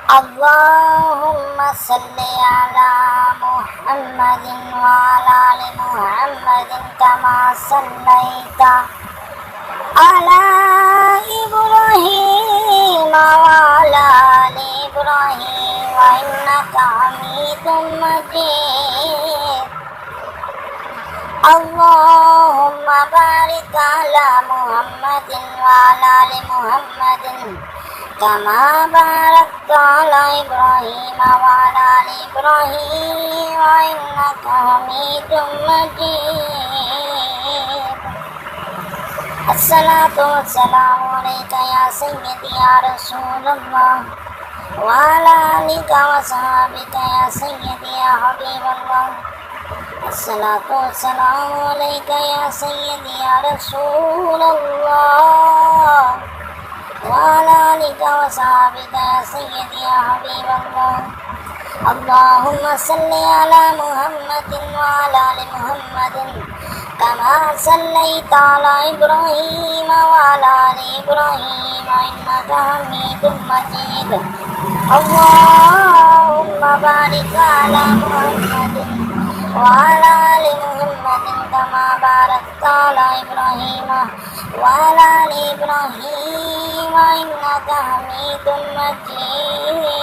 اللهم صل على محمد وعلى آل محمد كما صليت على إبراهيم وعلى آل إبراهيم إنك حميد مجيد اللهم بارك على محمد وعلى آل محمد كما باركت على إبراهيم وعلى آل إبراهيم إنك حميد مجيد الصلاة والسلام عليك يا سيدي يا رسول الله وعلى آلك وصحبك يا سيدي يا حبيب الله الصلاة والسلام عليك يا سيدي يا رسول الله وعلى آلك وصحبك يا سيدي يا حبيب الله اللهم صل على محمد وعلى آل محمد كما صليت على إبراهيم وعلى آل إبراهيم إنك حميد مجيد اللهم بارك على محمد وعلى آل محمد كما باركت على إبراهيم وعلى آل إبراهيم إنك حميد مجيد